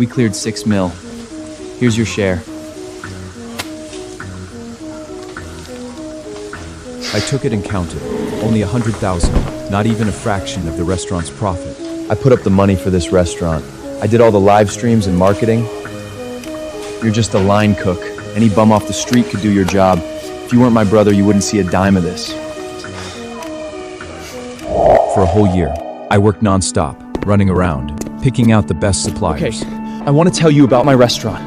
We cleared 6 mil. Here's your share. I took it and counted. Only 100,000, not even a fraction of the restaurant's profit. I put up the money for this restaurant. I did all the live streams and marketing. You're just a line cook. Any bum off the street could do your job. If you weren't my brother, you wouldn't see a dime of this. For a whole year, I worked non-stop, running around, picking out the best suppliers. Okay, I want to tell you about my restaurant.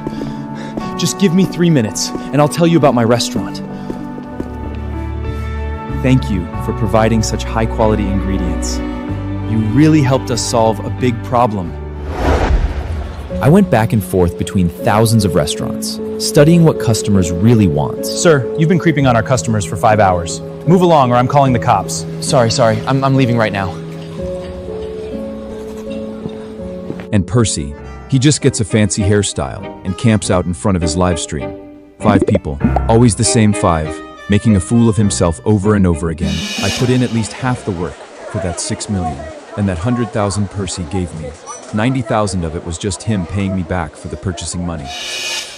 Just give me 3 minutes, and I'll tell you about my restaurant. Thank you for providing such high-quality ingredients. You really helped us solve a big problem. I went back and forth between thousands of restaurants, studying what customers really want. Sir, you've been creeping on our customers for 5 hours. Move along or I'm calling the cops. Sorry, I'm leaving right now. And Percy, he just gets a fancy hairstyle and camps out in front of his live stream. 5 people, always the same 5, making a fool of himself over and over again. I put in at least half the work for that 6 million, and that 100,000 Percy gave me. 90,000 of it was just him paying me back for the purchasing money.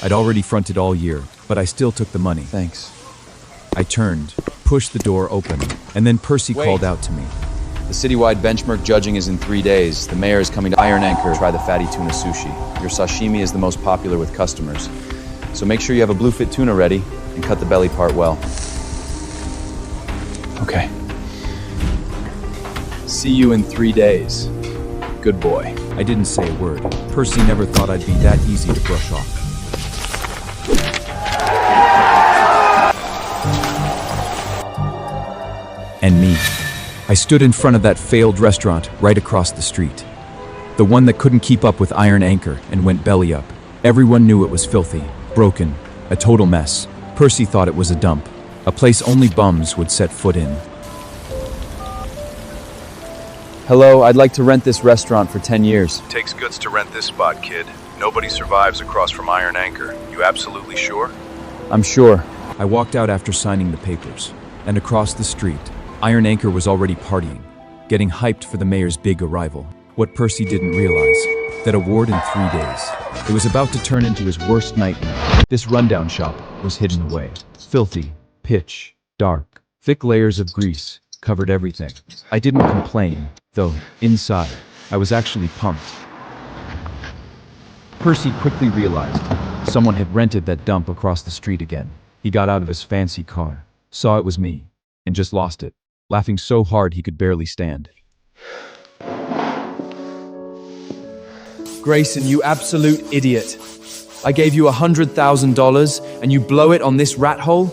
I'd already fronted all year, but I still took the money. Thanks. I turned, pushed the door open, and then Percy called out to me. The citywide benchmark judging is in 3 days. The mayor is coming to Iron Anchor to try the fatty tuna sushi. Your sashimi is the most popular with customers. So make sure you have a bluefin tuna ready and cut the belly part well. Okay. See you in 3 days. Good boy. I didn't say a word. Percy never thought I'd be that easy to brush off. And me. I stood in front of that failed restaurant right across the street. The one that couldn't keep up with Iron Anchor and went belly up. Everyone knew it was filthy, broken, a total mess. Percy thought it was a dump, a place only bums would set foot in. Hello, I'd like to rent this restaurant for 10 years. Takes guts to rent this spot, kid. Nobody survives across from Iron Anchor. You absolutely sure? I'm sure. I walked out after signing the papers, and across the street, Iron Anchor was already partying, getting hyped for the mayor's big arrival. What Percy didn't realize, that award in 3 days. It was about to turn into his worst nightmare. This rundown shop was hidden away. Filthy, pitch, dark, thick layers of grease covered everything. I didn't complain, though, inside, I was actually pumped. Percy quickly realized someone had rented that dump across the street again. He got out of his fancy car, saw it was me, and just lost it, laughing so hard he could barely stand. Grayson, you absolute idiot. I gave you $100,000 and you blow it on this rat hole?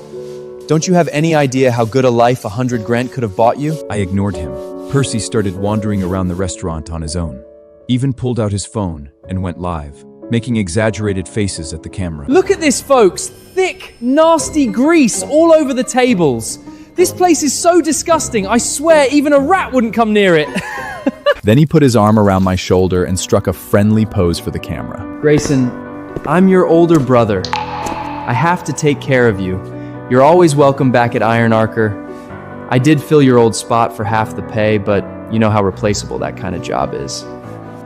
Don't you have any idea how good a life 100 grand could have bought you? I ignored him. Percy started wandering around the restaurant on his own. Even pulled out his phone and went live, making exaggerated faces at the camera. Look at this, folks. Thick, nasty grease all over the tables. This place is so disgusting, I swear even a rat wouldn't come near it. Then he put his arm around my shoulder and struck a friendly pose for the camera. Grayson, I'm your older brother. I have to take care of you. You're always welcome back at Iron Anchor. I did fill your old spot for half the pay, but you know how replaceable that kind of job is.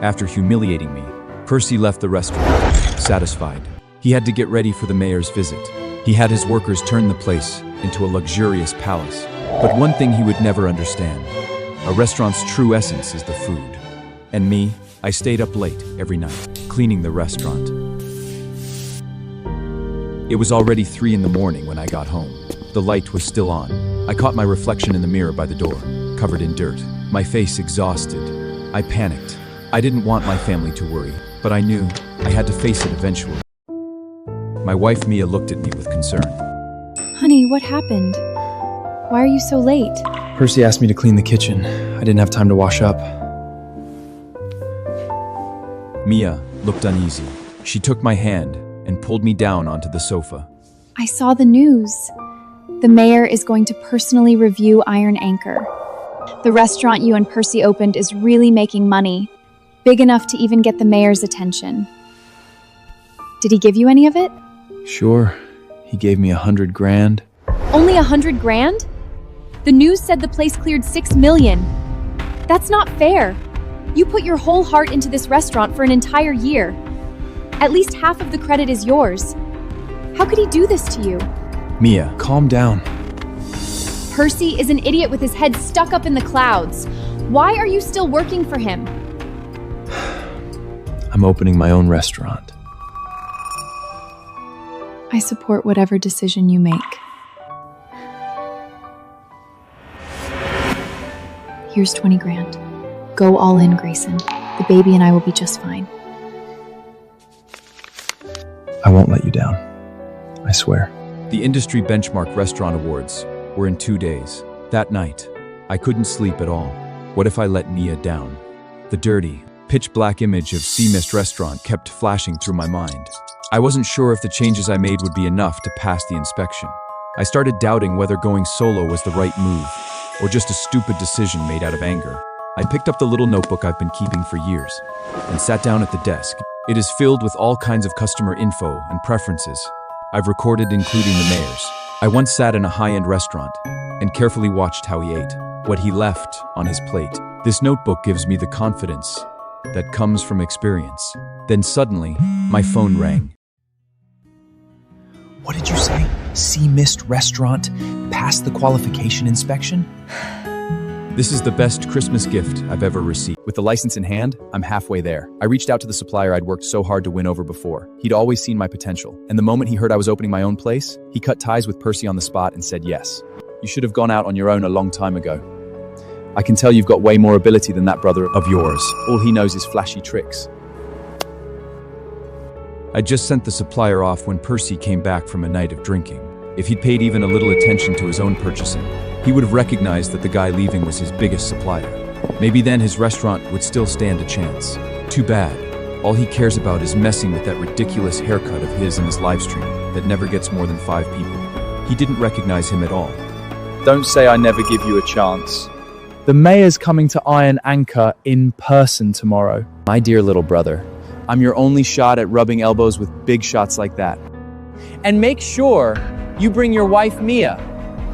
After humiliating me, Percy left the restaurant, satisfied. He had to get ready for the mayor's visit. He had his workers turn the place into a luxurious palace. But one thing he would never understand, a restaurant's true essence is the food. And me, I stayed up late every night, cleaning the restaurant. It was already 3 in the morning when I got home. The light was still on. I caught my reflection in the mirror by the door, covered in dirt, my face exhausted. I panicked. I didn't want my family to worry, but I knew I had to face it eventually. My wife Mia looked at me with concern. Honey, what happened? Why are you so late? Percy asked me to clean the kitchen. I didn't have time to wash up. Mia looked uneasy. She took my hand and pulled me down onto the sofa. I saw the news. The mayor is going to personally review Iron Anchor. The restaurant you and Percy opened is really making money, big enough to even get the mayor's attention. Did he give you any of it? Sure. He gave me 100 grand. Only 100 grand? The news said the place cleared 6 million. That's not fair. You put your whole heart into this restaurant for an entire year. At least half of the credit is yours. How could he do this to you? Mia, calm down. Percy is an idiot with his head stuck up in the clouds. Why are you still working for him? I'm opening my own restaurant. I support whatever decision you make. Here's 20 grand. Go all in, Grayson. The baby and I will be just fine. I won't let you down. I swear. The Industry Benchmark Restaurant Awards were in 2 days. That night, I couldn't sleep at all. What if I let Mia down? The dirty, pitch-black image of Sea Mist Restaurant kept flashing through my mind. I wasn't sure if the changes I made would be enough to pass the inspection. I started doubting whether going solo was the right move, or just a stupid decision made out of anger. I picked up the little notebook I've been keeping for years, and sat down at the desk. It is filled with all kinds of customer info and preferences. I've recorded including the mayor's. I once sat in a high-end restaurant, and carefully watched how he ate, what he left on his plate. This notebook gives me the confidence that comes from experience. Then suddenly, my phone rang. What did you say? Sea Mist Restaurant passed the qualification inspection? This is the best Christmas gift I've ever received. With the license in hand, I'm halfway there. I reached out to the supplier I'd worked so hard to win over before. He'd always seen my potential, and the moment he heard I was opening my own place, he cut ties with Percy on the spot and said yes. You should have gone out on your own a long time ago. I can tell you've got way more ability than that brother of yours. All he knows is flashy tricks. I just sent the supplier off when Percy came back from a night of drinking. If he'd paid even a little attention to his own purchasing, he would have recognized that the guy leaving was his biggest supplier. Maybe then his restaurant would still stand a chance. Too bad. All he cares about is messing with that ridiculous haircut of his in his livestream that never gets more than 5 people. He didn't recognize him at all. Don't say I never give you a chance. The mayor's coming to Iron Anchor in person tomorrow. My dear little brother, I'm your only shot at rubbing elbows with big shots like that. And make sure you bring your wife, Mia.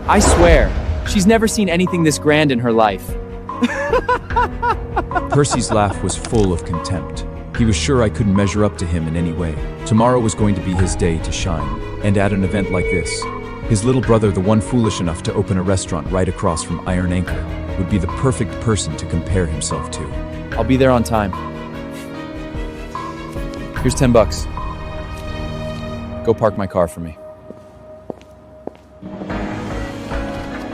I swear, she's never seen anything this grand in her life. Percy's laugh was full of contempt. He was sure I couldn't measure up to him in any way. Tomorrow was going to be his day to shine, and at an event like this, his little brother, the one foolish enough to open a restaurant right across from Iron Anchor, would be the perfect person to compare himself to. I'll be there on time. Here's $10. Go park my car for me.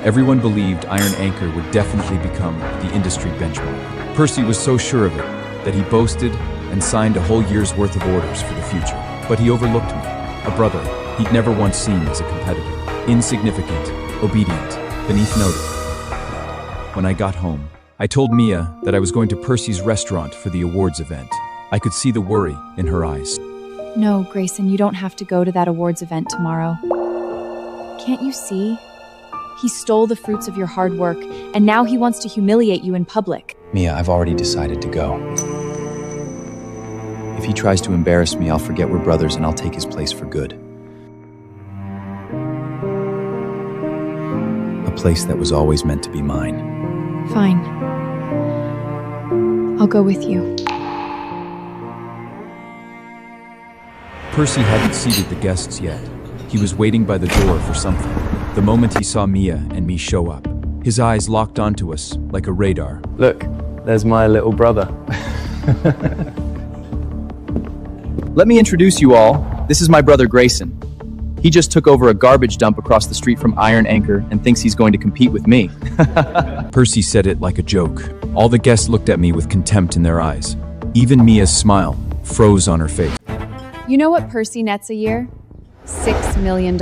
Everyone believed Iron Anchor would definitely become the industry benchmark. Percy was so sure of it that he boasted and signed a whole year's worth of orders for the future. But he overlooked me, a brother he'd never once seen as a competitor. Insignificant, obedient, beneath notice. When I got home, I told Mia that I was going to Percy's restaurant for the awards event. I could see the worry in her eyes. No, Grayson, you don't have to go to that awards event tomorrow. Can't you see? He stole the fruits of your hard work, and now he wants to humiliate you in public. Mia, I've already decided to go. If he tries to embarrass me, I'll forget we're brothers and I'll take his place for good. A place that was always meant to be mine. Fine. I'll go with you. Percy hadn't seated the guests yet. He was waiting by the door for something. The moment he saw Mia and me show up, his eyes locked onto us like a radar. Look, there's my little brother. Let me introduce you all. This is my brother Grayson. He just took over a garbage dump across the street from Iron Anchor and thinks he's going to compete with me. Percy said it like a joke. All the guests looked at me with contempt in their eyes. Even Mia's smile froze on her face. You know what Percy nets a year? $6 million.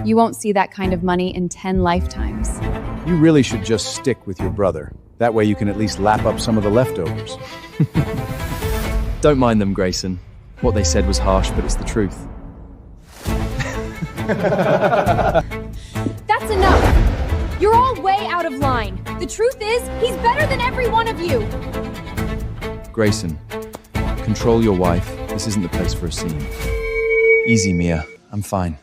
You won't see that kind of money in 10 lifetimes. You really should just stick with your brother. That way you can at least lap up some of the leftovers. Don't mind them, Grayson. What they said was harsh, but it's the truth. That's enough! You're all way out of line. The truth is, he's better than every one of you. Grayson, control your wife. This isn't the place for a scene. Easy, Mia. I'm fine.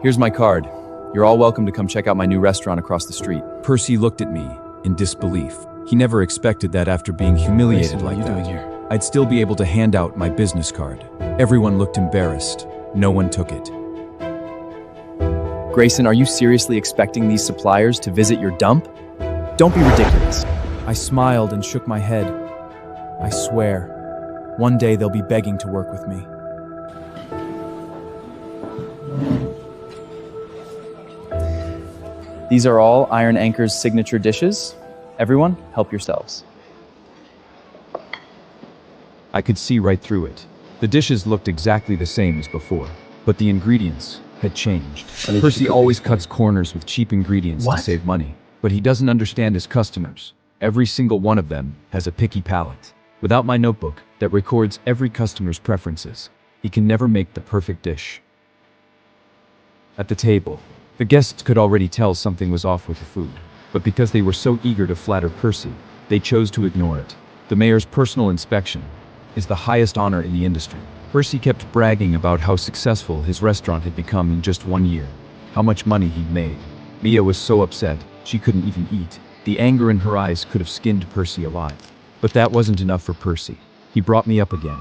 Here's my card. You're all welcome to come check out my new restaurant across the street. Percy looked at me in disbelief. He never expected that after being humiliated Grayson, what like are you that, doing here? I'd still be able to hand out my business card. Everyone looked embarrassed. No one took it. Grayson, are you seriously expecting these suppliers to visit your dump? Don't be ridiculous. I smiled and shook my head. I swear, one day they'll be begging to work with me. These are all Iron Anchor's signature dishes. Everyone, help yourselves. I could see right through it. The dishes looked exactly the same as before, but the ingredients had changed. Percy always cuts corners with cheap ingredients to save money, but he doesn't understand his customers. Every single one of them has a picky palate. Without my notebook that records every customer's preferences, he can never make the perfect dish. At the table, the guests could already tell something was off with the food, but because they were so eager to flatter Percy, they chose to ignore it. The mayor's personal inspection is the highest honor in the industry. Percy kept bragging about how successful his restaurant had become in just 1 year, how much money he'd made. Mia was so upset, she couldn't even eat. The anger in her eyes could have skinned Percy alive. But that wasn't enough for Percy. He brought me up again.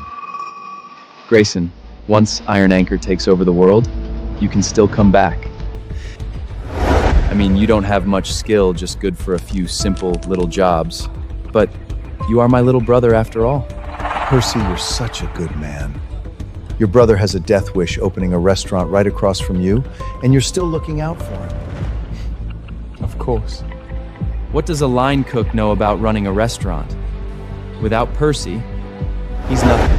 Grayson, once Iron Anchor takes over the world, you can still come back. I mean, you don't have much skill, just good for a few simple little jobs. But you are my little brother after all. Percy, you're such a good man. Your brother has a death wish opening a restaurant right across from you, and you're still looking out for him. Of course. What does a line cook know about running a restaurant? Without Percy, he's nothing.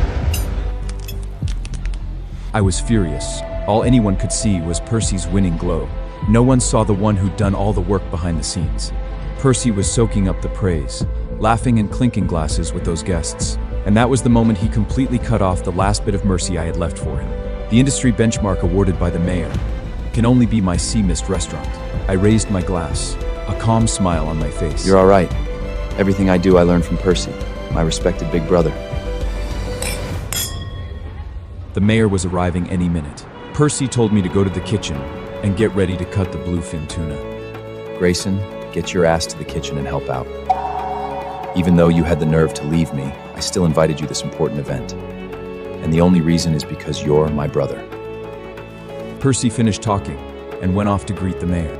I was furious. All anyone could see was Percy's winning glow. No one saw the one who'd done all the work behind the scenes. Percy was soaking up the praise, laughing and clinking glasses with those guests. And that was the moment he completely cut off the last bit of mercy I had left for him. The industry benchmark awarded by the mayor can only be my sea mist restaurant. I raised my glass, a calm smile on my face. You're all right. Everything I do, I learned from Percy, my respected big brother. The mayor was arriving any minute. Percy told me to go to the kitchen and get ready to cut the bluefin tuna. Grayson, get your ass to the kitchen and help out. Even though you had the nerve to leave me, I still invited you this important event. And the only reason is because you're my brother. Percy finished talking and went off to greet the mayor.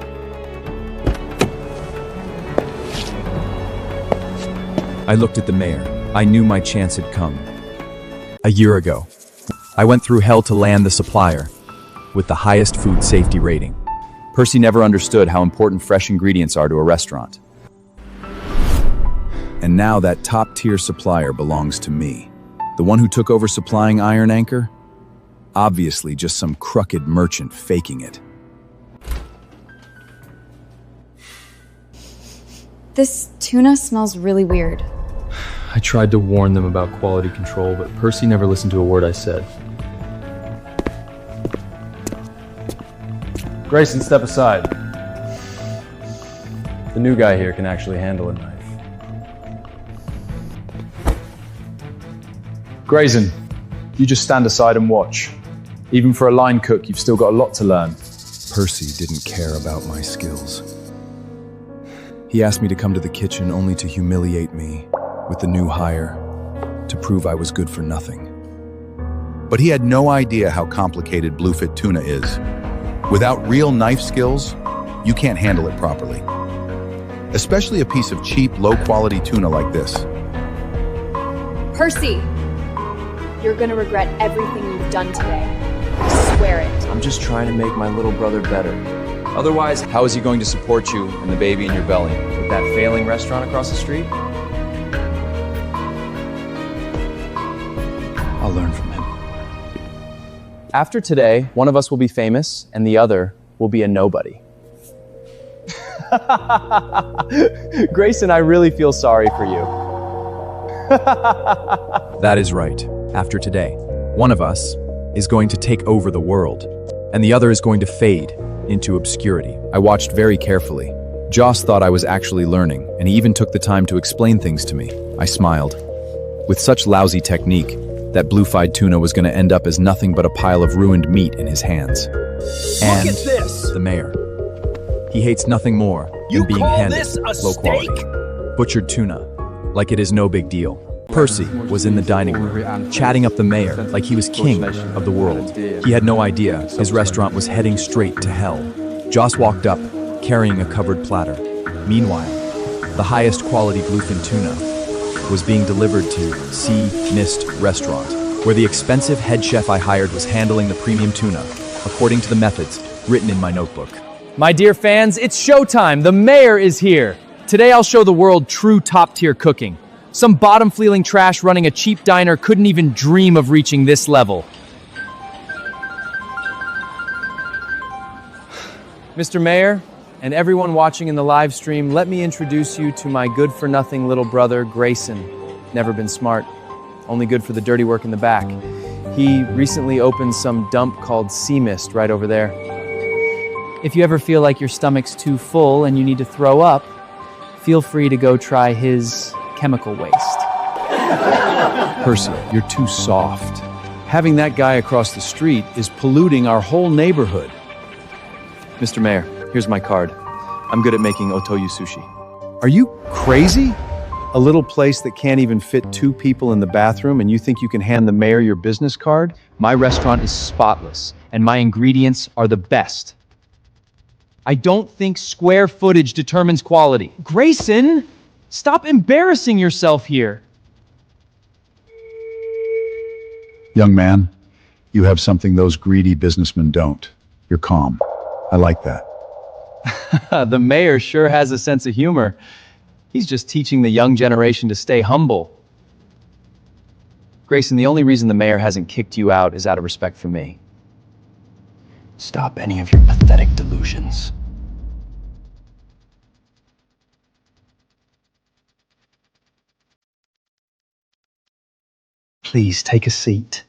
I looked at the mayor. I knew my chance had come. A year ago, I went through hell to land the supplier with the highest food safety rating. Percy never understood how important fresh ingredients are to a restaurant. And now that top-tier supplier belongs to me. The one who took over supplying Iron Anchor? Obviously just some crooked merchant faking it. This tuna smells really weird. I tried to warn them about quality control, but Percy never listened to a word I said. Grayson, step aside. The new guy here can actually handle a knife. Grayson, you just stand aside and watch. Even for a line cook, you've still got a lot to learn. Percy didn't care about my skills. He asked me to come to the kitchen only to humiliate me with the new hire, to prove I was good for nothing. But he had no idea how complicated bluefin tuna is. Without real knife skills, you can't handle it properly. Especially a piece of cheap, low-quality tuna like this. Percy! You're gonna regret everything you've done today. I swear it. I'm just trying to make my little brother better. Otherwise, how is he going to support you and the baby in your belly? With that failing restaurant across the street? I'll learn from him. After today, one of us will be famous and the other will be a nobody. Grayson, I really feel sorry for you. That is right. After today, one of us is going to take over the world, and the other is going to fade into obscurity. I watched very carefully. Joss thought I was actually learning, and he even took the time to explain things to me. I smiled. With such lousy technique, that blue-fried tuna was going to end up as nothing but a pile of ruined meat in his hands. And the mayor He hates nothing more than being handed low quality, butchered tuna, like it is no big deal. Percy was in the dining room, chatting up the mayor like he was king of the world. He had no idea his restaurant was heading straight to hell. Joss walked up, carrying a covered platter. Meanwhile, the highest quality bluefin tuna was being delivered to Sea Mist Restaurant, where the expensive head chef I hired was handling the premium tuna, according to the methods written in my notebook. My dear fans, it's showtime. The mayor is here. Today I'll show the world true top-tier cooking. Some bottom-feeling trash running a cheap diner couldn't even dream of reaching this level. Mr. Mayor, and everyone watching in the live stream, let me introduce you to my good-for-nothing little brother, Grayson. Never been smart, only good for the dirty work in the back. He recently opened some dump called Sea Mist right over there. If you ever feel like your stomach's too full and you need to throw up, feel free to go try his chemical waste. Percy, you're too soft. Having that guy across the street is polluting our whole neighborhood. Mr. Mayor, here's my card. I'm good at making otoyu sushi. Are you crazy? A little place that can't even fit 2 people in the bathroom and you think you can hand the mayor your business card? My restaurant is spotless, and my ingredients are the best. I don't think square footage determines quality. Grayson, stop embarrassing yourself here. Young man, you have something those greedy businessmen don't. You're calm. I like that. The mayor sure has a sense of humor. He's just teaching the young generation to stay humble. Grayson, the only reason the mayor hasn't kicked you out is out of respect for me. Stop any of your pathetic delusions. Please take a seat.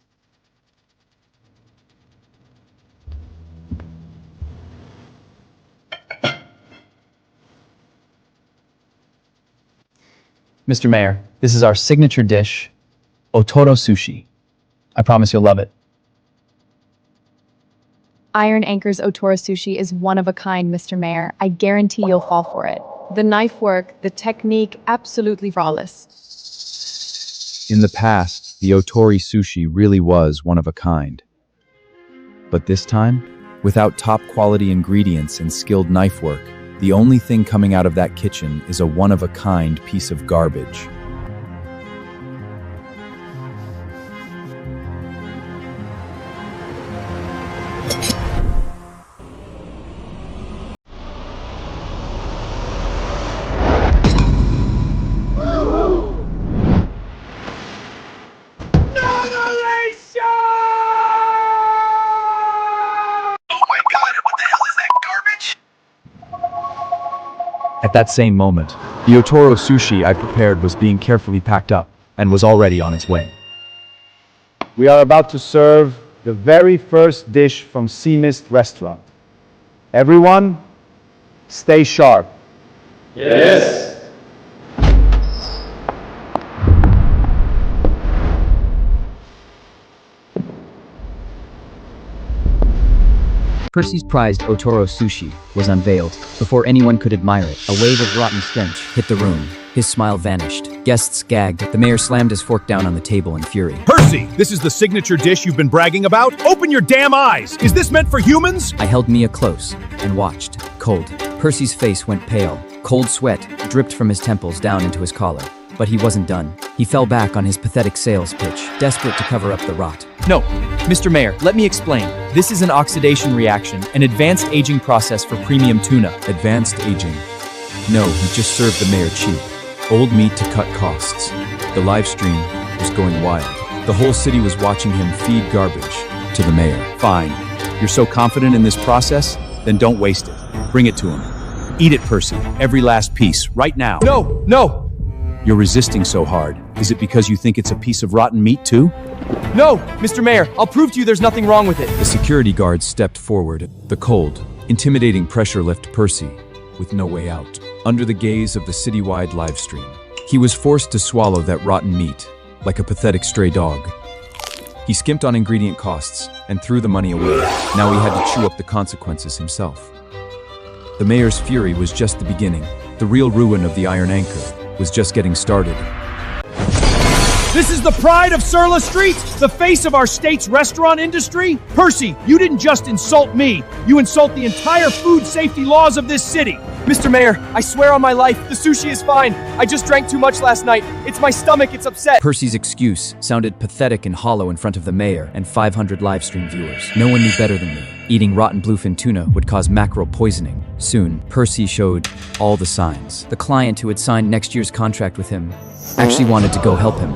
Mr. Mayor, this is our signature dish, otoro sushi. I promise you'll love it. Iron Anchor's Otoro Sushi is one of a kind, Mr. Mayor. I guarantee you'll fall for it. The knife work, the technique, absolutely flawless. In the past, the otori sushi really was one of a kind. But this time, without top-quality ingredients and skilled knife work, the only thing coming out of that kitchen is a one-of-a-kind piece of garbage. At that same moment, the otoro sushi I prepared was being carefully packed up and was already on its way. We are about to serve the very first dish from Sea Mist Restaurant. Everyone, stay sharp. Yes. Percy's prized otoro sushi was unveiled. Before anyone could admire it, a wave of rotten stench hit the room. His smile vanished. Guests gagged. The mayor slammed his fork down on the table in fury. Percy, this is the signature dish you've been bragging about? Open your damn eyes! Is this meant for humans? I held Mia close and watched. Cold. Percy's face went pale. Cold sweat dripped from his temples down into his collar. But he wasn't done. He fell back on his pathetic sales pitch, desperate to cover up the rot. No, Mr. Mayor, let me explain. This is an oxidation reaction, an advanced aging process for premium tuna. Advanced aging. No, he just served the mayor cheap. Old meat to cut costs. The live stream was going wild. The whole city was watching him feed garbage to the mayor. Fine. You're so confident in this process? Then don't waste it. Bring it to him. Eat it, Percy. Every last piece, right now. No, no! You're resisting so hard. Is it because you think it's a piece of rotten meat too? No, Mr. Mayor, I'll prove to you there's nothing wrong with it. The security guard stepped forward. The cold, intimidating pressure left Percy with no way out. Under the gaze of the citywide live stream, he was forced to swallow that rotten meat like a pathetic stray dog. He skimped on ingredient costs and threw the money away. Now he had to chew up the consequences himself. The mayor's fury was just the beginning. The real ruin of the Iron Anchor was just getting started. This is the pride of Surla Street, the face of our state's restaurant industry. Percy, you didn't just insult me, you insult the entire food safety laws of this city. Mr. Mayor, I swear on my life, the sushi is fine. I just drank too much last night. It's my stomach, it's upset. Percy's excuse sounded pathetic and hollow in front of the mayor and 500 livestream viewers. No one knew better than me. Eating rotten bluefin tuna would cause mackerel poisoning. Soon, Percy showed all the signs. The client who had signed next year's contract with him actually wanted to go help him.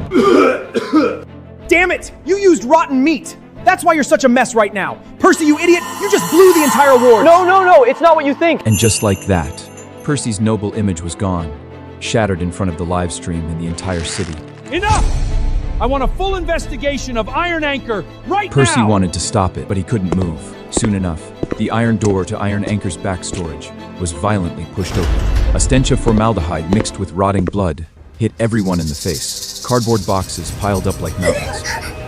Damn it! You used rotten meat! That's why you're such a mess right now. Percy, you idiot! You just blew the entire award! No, it's not what you think. And just like that, Percy's noble image was gone, shattered in front of the live stream in the entire city. Enough! I want a full investigation of Iron Anchor right now! Percy wanted to stop it, but he couldn't move. Soon enough, the iron door to Iron Anchor's back storage was violently pushed open. A stench of formaldehyde mixed with rotting blood hit everyone in the face. Cardboard boxes piled up like mountains,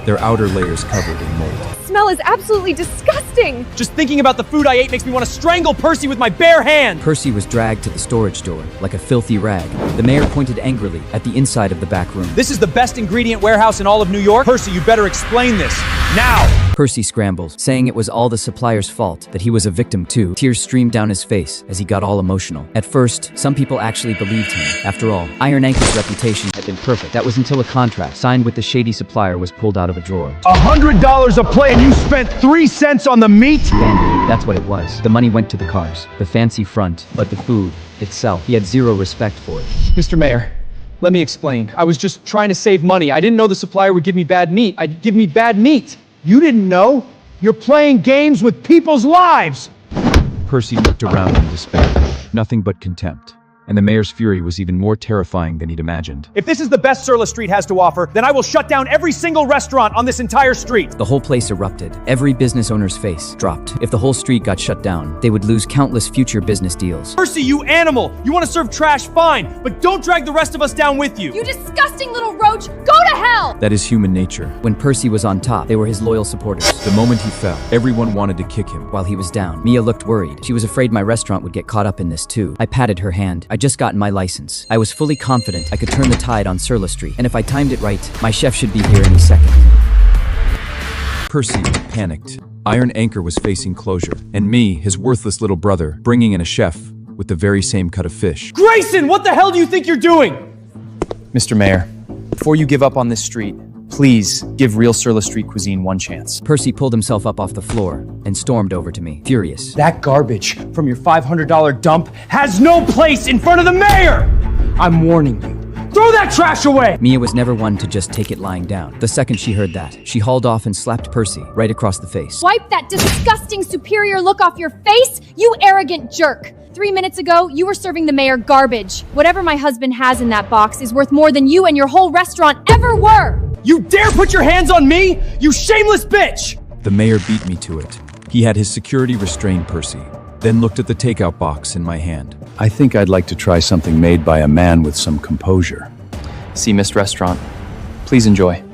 their outer layers covered in mold. The smell is absolutely disgusting! Just thinking about the food I ate makes me want to strangle Percy with my bare hand! Percy was dragged to the storage door like a filthy rag. The mayor pointed angrily at the inside of the back room. This is the best ingredient warehouse in all of New York? Percy, you better explain this, now! Percy scrambled, saying it was all the supplier's fault, that he was a victim too. Tears streamed down his face as he got all emotional. At first, some people actually believed him. After all, Iron Anchor's reputation had been perfect. That was until a contract signed with the shady supplier was pulled out of a drawer. $100 a plate and you spent 3 cents on the meat? Vanity, that's what it was. The money went to the cars, the fancy front, but the food itself, he had zero respect for it. Mr. Mayor, let me explain. I was just trying to save money. I didn't know the supplier would give me bad meat. I'd give me bad meat. You didn't know? You're playing games with people's lives! Percy looked around in despair. Nothing but contempt. And the mayor's fury was even more terrifying than he'd imagined. If this is the best Surla Street has to offer, then I will shut down every single restaurant on this entire street! The whole place erupted. Every business owner's face dropped. If the whole street got shut down, they would lose countless future business deals. Percy, you animal! You want to serve trash, fine, but don't drag the rest of us down with you! You disgusting little roach! Go to hell! That is human nature. When Percy was on top, they were his loyal supporters. The moment he fell, everyone wanted to kick him. While he was down, Mia looked worried. She was afraid my restaurant would get caught up in this too. I patted her hand. I'd just gotten my license. I was fully confident I could turn the tide on Surla Street, and if I timed it right, my chef should be here any second. Percy panicked. Iron Anchor was facing closure, and me, his worthless little brother, bringing in a chef with the very same cut of fish. Grayson, what the hell do you think you're doing? Mr. Mayor, before you give up on this street, please give real Surla Street cuisine one chance. Percy pulled himself up off the floor and stormed over to me, furious. That garbage from your $500 dump has no place in front of the mayor! I'm warning you. Throw that trash away! Mia was never one to just take it lying down. The second she heard that, she hauled off and slapped Percy right across the face. Wipe that disgusting superior look off your face, you arrogant jerk! 3 minutes ago, you were serving the mayor garbage. Whatever my husband has in that box is worth more than you and your whole restaurant ever were! You dare put your hands on me? You shameless bitch! The mayor beat me to it. He had his security restrain Percy, then looked at the takeout box in my hand. I think I'd like to try something made by a man with some composure. See Mist Restaurant. Please enjoy.